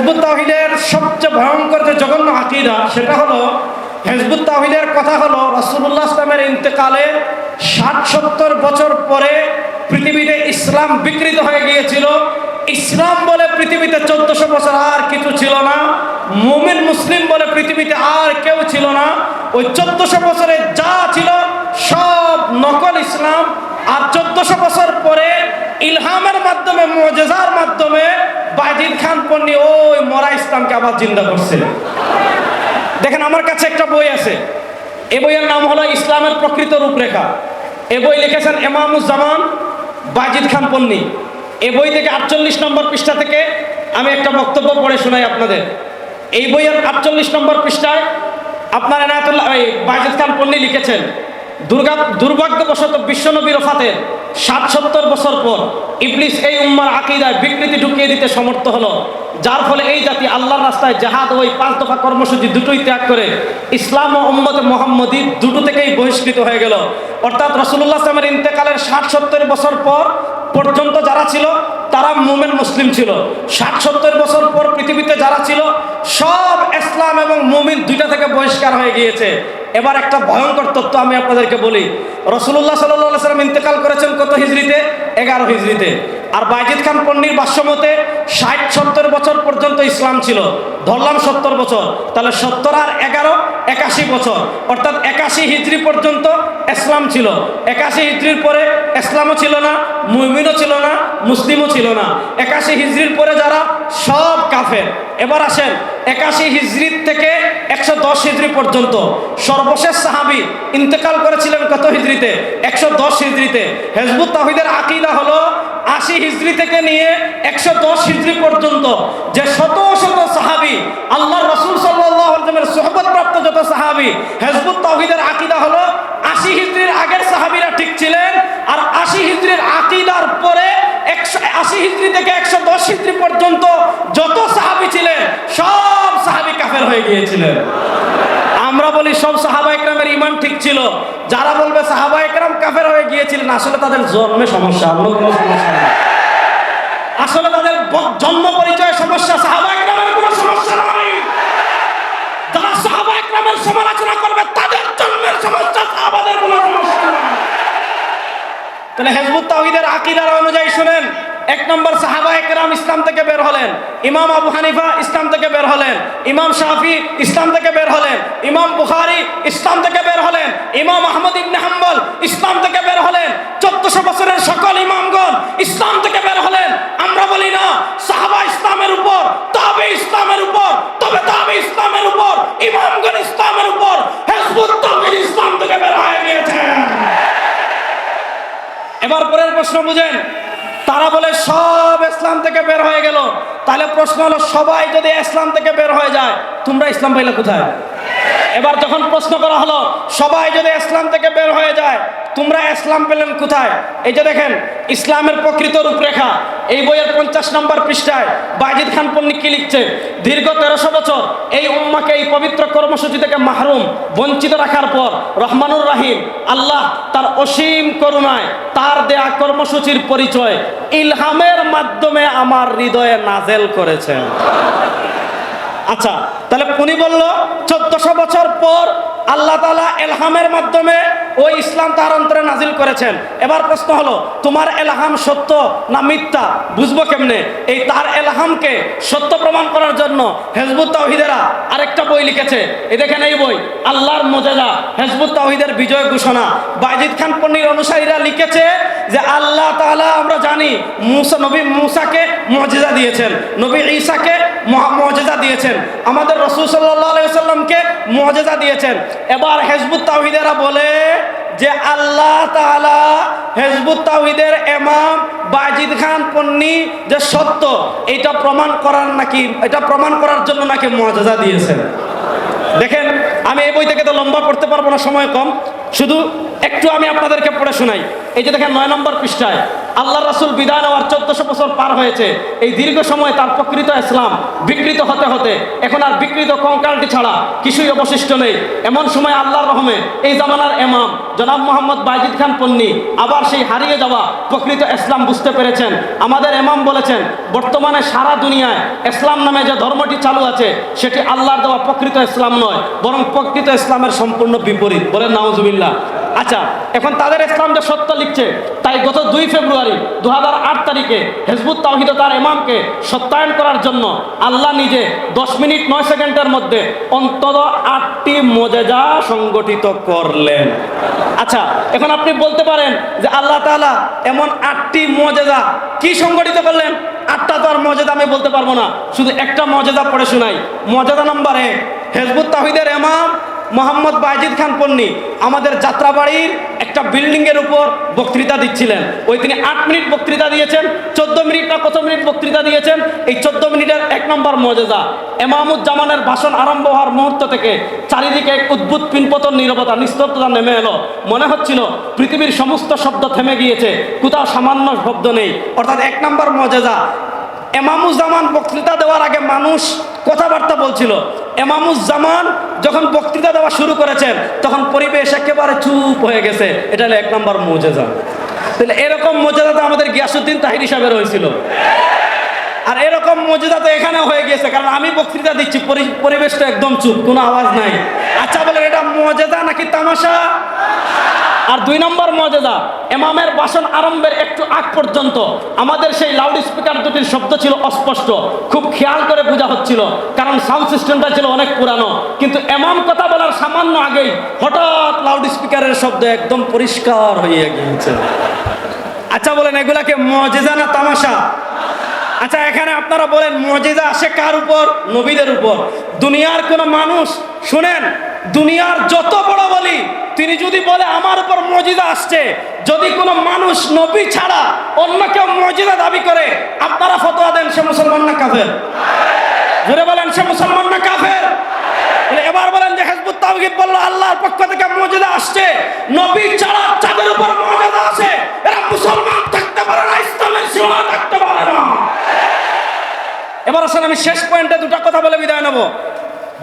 হেজবুত তাওহীদের সবচেয়ে ভয়ঙ্কর যে জঘন্য আকীদা, সেটা হলো হেজবুত তাওহীদের কথা হলো রাসূলুল্লাহ ইসলামের ইন্তেকালের ৬০-৭০ বছর পরে পৃথিবীতে ইসলাম বিকৃত হয়ে গিয়েছিল। ইসলাম বলে পৃথিবীতে ১৪০০ বছর আর কিছু ছিল না, মুমিন মুসলিম বলে পৃথিবীতে আর কেউ ছিল না। ওই ১৪০০ বছরে যা ছিল সব নকল ইসলাম। আর ১৪০০ বছর পরে ইলহামের মাধ্যমে, মুজিজার মাধ্যমে বায়েজিদ খান পন্নী ওই মরা ইসলামকে আবার জিন্দা করছে। দেখেন, আমার কাছে একটা বই আছে, এই বইয়ের নাম হলো ইসলামের প্রকৃত রূপরেখা। এই বই লিখেছেন ইমামুজ্জামান বায়েজিদ খান পন্নী। এই বই থেকে ৪৮ নম্বর পৃষ্ঠা থেকে আমি একটা বক্তব্য পড়ে শোনাই আপনাদের। এই বইয়ের ৪৮ নম্বর পৃষ্ঠায় আপনার এনায়েতুল্লাহ বায়েজিদ খান পন্নী লিখেছেন, দুর্ভাগ্যবশত বিশ্বনবীর ওফাতের ৬০-৭০ বছর পর ইবলিস এই উম্মার আকীদায় বিকৃতি ঢুকিয়ে দিতে সমর্থ হলো, যার ফলে এই জাতি আল্লাহর রাস্তায় জিহাদ ওই ৫ দফা কর্মসূচি দুটোই ত্যাগ করে ইসলাম ও উম্মতে মুহাম্মদী দুটো থেকেই বহিষ্কৃত হয়ে গেল। অর্থাৎ রাসূলুল্লাহ সাল্লাল্লাহু আলাইহি ওয়াসাল্লামের ইন্তেকালের ৬০-৭০ বছর পর পর্যন্ত যারা ছিল তারা মুমিন মুসলিম ছিল। ৬০-৭০ বছর পর পৃথিবীতে যারা ছিল সব ইসলাম এবং মুমিন দুইটা থেকে বহিষ্কার হয়ে গিয়েছে। এবার একটা ভয়ঙ্কর তথ্য আমি আপনাদেরকে বলি। রাসূলুল্লাহ সাল্লাল্লাহু আলাইহি ওয়াসাল্লাম ইন্তেকাল করেছেন কত হিজরিতে? ১১ হিজরিতে। আর বায়েজিদ খান পন্নীর ভাষ্যমতে ৬০-৭০ বছর পর্যন্ত ইসলাম ছিল। ধরলাম ৭০ বছর, তাহলে ৭০ আর ১১ ৮১ বছর, অর্থাৎ ৮১ হিজরি পর্যন্ত ইসলাম ছিল। ৮১ হিজরির পরে ইসলামও ছিল না, মুমিনও ছিল না, মুসলিমও ছিল না। ৮১ হিজরির পরে যারা সব কাফের। এবার আসেন ৮১ হিজরি থেকে ১১০ হিজরি পর্যন্ত সর্বশেষ সাহাবী ইন্তেকাল করেছিলেন কত হিজরিতে? ১১০ হিজরিতে। হেজবুত তাওহীদের আকীদা হলো ৮০ হিজরি থেকে নিয়ে ১১০ হিজরি পর্যন্ত যে শত শত সাহাবী, আল্লাহর রাসূল সাল্লাল্লাহু আলাইহি ওয়াসাল্লামের সুহবত প্রাপ্ত যত সাহাবী, হেজবুত তাওহীদের আকীদা হলো ৮০ হিজরির আগের সাহাবীরা ঠিক ছিলেন, আর ৮০ হিজরির আকীদার পরে ৮০ হিজরি থেকে ১১০ হিজরি পর্যন্ত যত সাহাবী ছিলেন সব সাহাবী কাফের হয়ে গিয়েছিলেন। আমরা বলি সব সাহাবা ইকরামের ঈমান ঠিক ছিল। যারা বলবে সাহাবা ইকরাম কাফের হয়ে গিয়েছিলেন, আসলে তাদের জন্মে সমস্যা, অন্য কোনো সমস্যা নেই। আসলে তাদের জন্ম পরিচয় সমস্যা, সাহাবা ইকরামের কোনো সমস্যা নাই। যারা সাহাবা ইকরামের সমালোচনা করবে তাদের জন্মের সমস্যা, সাহাবাদের কোনো সমস্যা নাই। তাহলে হেজবুত তাওহীদের আকীদার অনুযায়ী শুনেন, ১ নম্বর সাহাবায়ে কেরাম ইসলাম থেকে বের হলেন, ইমাম আবু হানিফা ইসলাম থেকে বের হলেন, ইমাম শাফি ইসলাম থেকে বের হলেন, ইমাম বুখারী ইসলাম থেকে বের হলেন, ইমাম আহমদ ইবনে হাম্বল ইসলাম থেকে বের হলেন, ১৪০০ বছরের সকল ইমামগণ ইসলাম থেকে বের হলেন। আমরা বলি না সাহাবা ইসলামের উপর, তাবে ইসলামের উপর, তবে তাবে ইসলামের উপর, ইমামগণ ইসলামের উপর, হিজবুত তাওহীদ ইসলাম থেকে বের হয়ে গিয়েছেন। এবার পরের প্রশ্ন বুঝেন, তারা বলে সব ইসলাম থেকে বের হয়ে গেল। তাহলে প্রশ্ন হলো, সবাই যদি ইসলাম থেকে বের হয়ে যায়, তোমরা ইসলাম পাইলে কোথায়? এবার যখন প্রশ্ন করা হলো সবাই যদি ইসলাম থেকে বের হয়ে যায়, তোমরা ইসলাম পেলেন কোথায়? এই যে দেখেন ইসলামের প্রকৃত রূপরেখা, এই বইয়ের ৫০ নম্বর পৃষ্ঠায় বায়েজিদ খান পন্নী কি লিখছে? দীর্ঘ ১৩০০ বছর এই উম্মাকে এই পবিত্র কর্মসূচি থেকে মাহরুম, বঞ্চিত রাখার পর রহমানুর রাহিম আল্লাহ তার অসীম করুণায় তার দেয়া কর্মসূচির পরিচয় ইলহামের মাধ্যমে আমার হৃদয়ে নাজেল করেছেন। আচ্ছা, তাহলে উনি বলল ১৪০০ বছর পর আল্লাহ তাআলা ইলহামের মাধ্যমে ওই ইসলাম তার অন্তরে নাজিল করেছেন। এবার প্রশ্ন হলো, তোমার ইলহাম সত্য না মিথ্যা বুঝবো কেমনে? এই তার ইলহামকে সত্য প্রমাণ করার জন্য হিজবুত তাওহীদেরা আরেকটা বই লিখেছে। এই দেখেন এই বই, আল্লাহর মুজিজা, হিজবুত তাওহীদের বিজয় ঘোষণা। বায়েজিদ খান পন্নীর অনুসারীরা লিখেছে যে আল্লাহ তাআলা, আমরা জানি নবী মুসাকে মুজিজা দিয়েছেন, নবী ঈসাকে মুজিজা দিয়েছেন, আমাদের রাসূল সাল্লাল্লাহু আলাইহি ওয়াসাল্লামকে মুজিজা দিয়েছেন। এবার হিজবুত তাওহীদেরা বলে যে আল্লাহ তাআলা হিজবুত তাওহীদের ইমাম বায়েজিদ খান পন্নী যে সত্য, এটা প্রমাণ করার জন্য নাকি মুজিজা দিয়েছেন। দেখেন, আমি এই বই থেকে তো লম্বা পড়তে পারবো না, সময় কম, শুধু একটু আমি আপনাদেরকে পড়ে শোনাই। এই যে দেখেন ৯ নম্বর পৃষ্ঠায় আল্লাহ রাসূল বিদায় নেওয়ার 1400 বছর পার হয়েছে। এই দীর্ঘ সময় তার প্রকৃত ইসলাম বিকৃত হতে হতে এখন আর বিকৃত কঙ্কালটি ছাড়া কিছুই অবশিষ্ট নেই। এমন সময় আল্লাহর রহমে এই জামানার ইমাম জনাব মোহাম্মদ বাইজিদ খান পন্নী আবার সেই হারিয়ে যাওয়া প্রকৃত ইসলাম বুঝতে পেরেছেন। আমাদের ইমাম বলেছেন, বর্তমানে সারা দুনিয়ায় ইসলাম নামে যে ধর্মটি চালু আছে সেটি আল্লাহর দেওয়া প্রকৃত ইসলাম নয়, বরং প্রকৃত ইসলামের সম্পূর্ণ বিপরীত। বলেন নাউজুবিল্লাহ। আচ্ছা, এখন তাদের ইসলাম যে সত্য লিখছে, তাই গত 2 ফেব্রুয়ারি 2008 তারিখে হিজবুত তাওহীদ তার ইমামকে সত্যায়ন করার জন্য আল্লাহ নিজে 10 মিনিট 9 সেকেন্ডের মধ্যে অন্তত 8টি মুজিজা সংগঠিত করলেন। আচ্ছা, এখন আপনি বলতে পারেন যে আল্লাহ তাআলা এমন 8টি মুজিজা কি সংগঠিত করলেন? 8টা তো আর মুজিজা আমি বলতে পারবো না, শুধু একটা মুজিজা পড়ে শোনাই। মুজিজা নাম্বার 1, হিজবুত তাওহীদের ইমাম মোহাম্মদ বাইজিদ খান পন্নী আমাদের যাত্রাবাড়ির একটা বিল্ডিংয়ের উপর বক্তৃতা দিচ্ছিলেন। ওই তিনি 8 মিনিট বক্তৃতা দিয়েছেন। 14 মিনিট না কত মিনিট বক্তৃতা দিয়েছেন। এই 14 মিনিটের 1 নম্বর মুজিজা, ইমামুজ্জামানের ভাষণ আরম্ভ হওয়ার মুহূর্ত থেকে চারিদিকে এক উদ্ভুত পিনপতন নীরবতা, নিস্তব্ধতা নেমে এলো। মনে হচ্ছিল পৃথিবীর সমস্ত শব্দ থেমে গিয়েছে, কোথাও সামান্য শব্দ নেই। অর্থাৎ 1 নম্বর মুজিজা, ইমামুজ্জামান বক্তৃতা দেওয়ার আগে মানুষ কথাবার্তা বলছিল। ইমামুজ্জামান যখন বক্তৃতা দেওয়া শুরু করেছেন তখন পরিবেশ একেবারে চুপ হয়ে গেছে। এটা হলো 1 নম্বর মুজিজা। তাহলে এরকম মুজিজা তো আমাদের গিয়াসউদ্দিন তাহিরি সাহেবের হয়েছিল, আর এরকম মুজিজা তো এখানে হয়ে গেছে, কারণ আমি বক্তৃতা দিচ্ছি, পরিবেশটা একদম চুপ, কোনো আওয়াজ নাই। আচ্ছা বলেন, এটা মুজিজা নাকি তামাশা? আর 2 নম্বর মুজিজা, ইমামের ভাষণ আরম্ভের একটু আগ পর্যন্ত আমাদের সেই লাউড স্পিকার দুটির শব্দ ছিল অস্পষ্ট, খুব খেয়াল করে বোঝা হচ্ছিল, কারণ সাউন্ড সিস্টেমটা ছিল অনেক পুরানো। কিন্তু ইমাম কথা বলার সামান্য আগেই হঠাৎ লাউড স্পিকারের শব্দ একদম পরিষ্কার হয়ে গিয়েছে। আচ্ছা বলেন, এগুলাকে মুজিজা না তামাশা? আচ্ছা, এখানে আপনারা বলেন মুজিজা আসে কার উপর? নবীদের উপর। দুনিয়ার কোন মানুষ, শুনেন, দুনিয়ার যত বড় বলি, তিনি যদি বলে আমার উপর মুজিজা আসছে, যদি কোনো মানুষ নবী ছাড়া অন্য কেউ মুজিজা দাবি করে, আপনারা ফতোয়া দেন সে মুসলমান না কাফের? জোরে বলেন, সে মুসলমান না কাফের? এবার বলেন যে হিজবুত তাওহীদ বলল আল্লাহর পক্ষ থেকে মুজিজা আসছে, নবী ছাড়া যাদের উপর মুজিজা আছে এরা মুসলমান থাকতে পারে না, ইসলামের সীমা থাকতে পারে না। এবার আসলে আমি শেষ পয়েন্টে 2টা কথা বলে বিদায় নেব।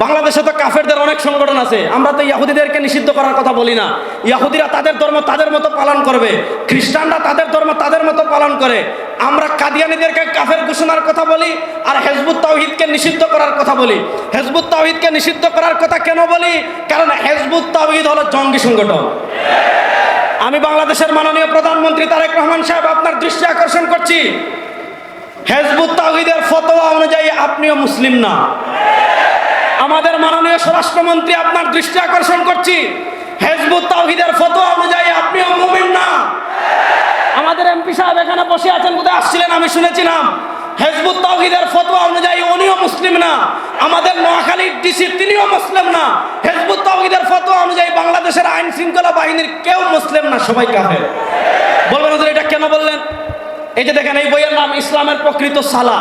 বাংলাদেশে তো কাফেরদের অনেক সংগঠন আছে, আমরা তো ইহুদিদেরকে নিষিদ্ধ করার কথা বলি না। ইহুদিরা তাদের ধর্ম তাদের মতো পালন করবে, খ্রিস্টানরা তাদের ধর্ম তাদের মতো পালন করে। আমরা কাদিয়ানীদেরকে কাফের ঘোষণার কথা বলি, আর হিজবুত তাওহীদকে নিষিদ্ধ করার কথা বলি। হিজবুত তাওহীদকে নিষিদ্ধ করার কথা কেন বলি? কারণ হিজবুত তাওহীদ হলো জঙ্গি সংগঠন। আমি বাংলাদেশের মাননীয় প্রধানমন্ত্রী তারেক রহমান সাহেব আপনার দৃষ্টি আকর্ষণ করছি, হিজবুত তাওহীদের ফতোয়া অনুযায়ী আপনিও মুসলিম না। আমাদের মাননীয় স্বরাষ্ট্রমন্ত্রী আপনার দৃষ্টি আকর্ষণ করছি, হিজবুত তাওহীদের ফতোয়া অনুযায়ী আপনিও মুমিন না। আমাদের এমপি সাহেব এখানে বসে আছেন, কোথায় আসছিলেন আমি শুনেছিলাম, হিজবুত তাওহীদের ফতোয়া অনুযায়ী উনিও মুসলিম না। আমাদের নোয়াখালীর ডিসি তিনিও মুসলিম না। হিজবুত তাওহীদের ফতোয়া অনুযায়ী বাংলাদেশের আইন শৃঙ্খলা বাহিনীর কেউ মুসলিম না, সবাই কাফের। বলবেন হুজুর এটা কেন বললেন? এই যে দেখেন, এই বইয়ের নাম ইসলামের প্রকৃত সালা।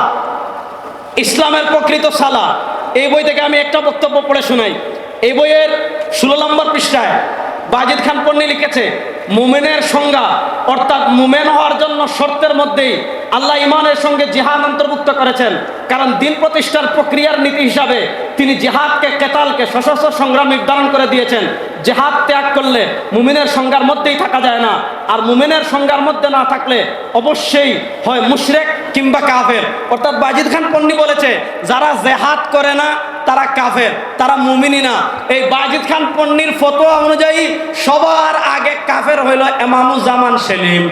ইসলামের প্রকৃত সালা, এই বই থেকে আমি একটা বক্তব্য পড়ে শোনাই। এই বইয়ের 16 নম্বর পৃষ্ঠায় বাইজিদ খান পন্নী লিখেছে, মুমিনের সংজ্ঞা, অর্থাৎ মুমিন হওয়ার জন্য শর্তের মধ্যেই আল্লাহ ইমানের সঙ্গে জিহাদ অন্তর্ভুক্ত করেছেন। কারণ দিন প্রতিষ্ঠার প্রক্রিয়ার নীতি হিসাবে তিনি জিহাদকে, কেতালকে, সশস্ত্র সংগ্রাম নির্ধারণ করে দিয়েছেন। জিহাদ ত্যাগ করলে মুমিনের সংজ্ঞার মধ্যেই থাকা যায় না, আর মুমিনের সংজ্ঞার মধ্যে না থাকলে অবশ্যই হয় মুশরিক কিংবা কাফের। অর্থাৎ বাইজিদ খান পন্নী বলেছে, যারা জিহাদ করে না তারা কাফের, তারা মুমিনই না। এই বাইজিদ খান পন্নীর ফতোয়া অনুযায়ী সবার আগে কাফের হইল ইমামুজ্জামান সেলিম।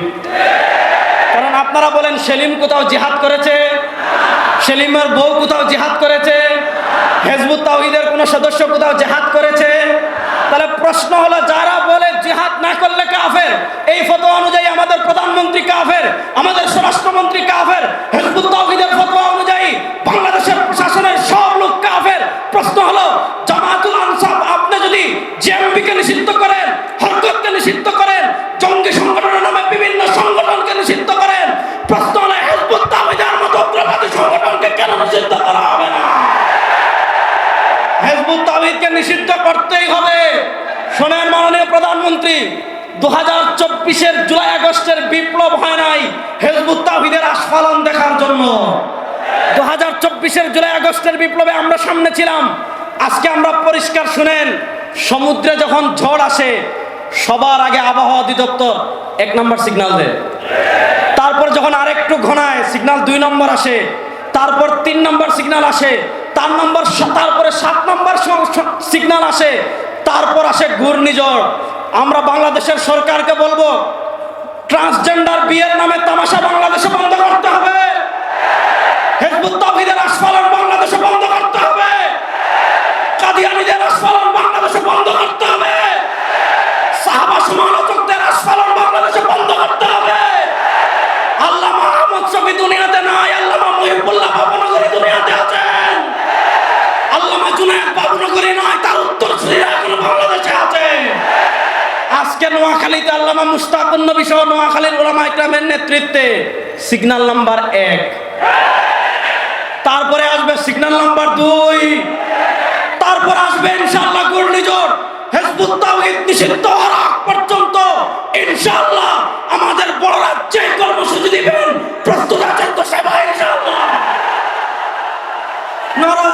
কারণ আপনারা বলেন সেলিম কোথাও জিহাদ করেছে? সেলিমের বউ কোথাও জিহাদ করেছে? হিজবুত তাওহীদের কোন সদস্য কোথাও জিহাদ করেছে? তাহলে প্রশ্ন হলো, যারা বলে জিহাদ না করলে কাফের, এই ফতোয়া অনুযায়ী আমাদের প্রধানমন্ত্রী কাফের, আমাদের স্বরাষ্ট্রমন্ত্রী কাফের। হিজবুত তাওহীদের ফতোয়া অনুযায়ী বাংলাদেশের প্রশাসনের সব লোক কাফের। প্রশ্ন হলো, জামাতুল আনসার আপনি যদি জেএমবিকে নিষিদ্ধ করেন, হরকতকে নিষিদ্ধ করেন, জঙ্গি সংগঠনের নামে বিভিন্ন সংগঠনকে নিষিদ্ধ করেন, প্রশ্ন হলো হিজবুত তাওহীদের মতো উগ্রবাদী সংগঠনকে কেন নিষিদ্ধ করা হবে না? হিজবুত তাওহীদকে নিষিদ্ধ করতেই হবে। শোনেন মাননীয় প্রধানমন্ত্রী, 2024 2024-এর জুলাই আগস্টের বিপ্লব হয় নাই হিজবুত তাওহীদের আস্ফালন দেখার জন্য। 2024-এর জুলাই আগস্টের বিপ্লবে আমরা সামনে ছিলাম। আজকে আমরা পরিষ্কার শুনেন, সমুদ্রে যখন ঝড় আসে সবার আগে আবহাওয়া অধিদপ্তর 1 নম্বর সিগন্যাল দেয়, তারপর যখন আরেকটু ঘনায় সিগন্যাল 2 নম্বর আসে, তারপর 3 নম্বর সিগন্যাল আসে, তারপরে 7 নম্বর সিগন্যাল আসে, তারপর আসে ঘূর্ণিঝড়। আমরা বাংলাদেশের সরকারকে বলবো, ট্রান্সজেন্ডার বিয়ের নামে তামাশা বাংলাদেশে বন্ধ করতে হবে, হিজবুত তাওহীদের আস্ফালন বাংলাদেশে বন্ধ করতে হবে, কাদিয়ানীদের আস্ফালন বাংলাদেশে বন্ধ করতে হবে, সাহাবা সমালোচকদের আস্ফালন বাংলাদেশে বন্ধ করতে হবে। আল্লামা আহমদ শফী দুনিয়াতে নাই, আল্লামা মুহিবুল্লাহ বাবুনগরী দুনিয়াতে আছেন, আল্লামা জুনায়েদ বাবুনগরী নয়, তার উত্তরসূরিরা এখনো বাংলাদেশে আছে। আজকে নোয়াখালীতে আল্লামা মুশতাকুন নবী সহ নোয়াখালীর উলামা ইকরামের নেতৃত্বে সিগন্যাল নাম্বার 1, তারপরে আসবে সিগন্যাল নাম্বার 2, তারপর আসবে ইনশাআল্লাহ ঘূর্ণিঝড়। হিজবুত তাওহীদ নিষিদ্ধ হওয়ার আগ পর্যন্ত ইনশাআল্লাহ আমাদের বড় রাজ্যে কর্মসূচি দিবেন, প্রস্তুত আছেন তো সবাই ইনশাআল্লাহ। নারা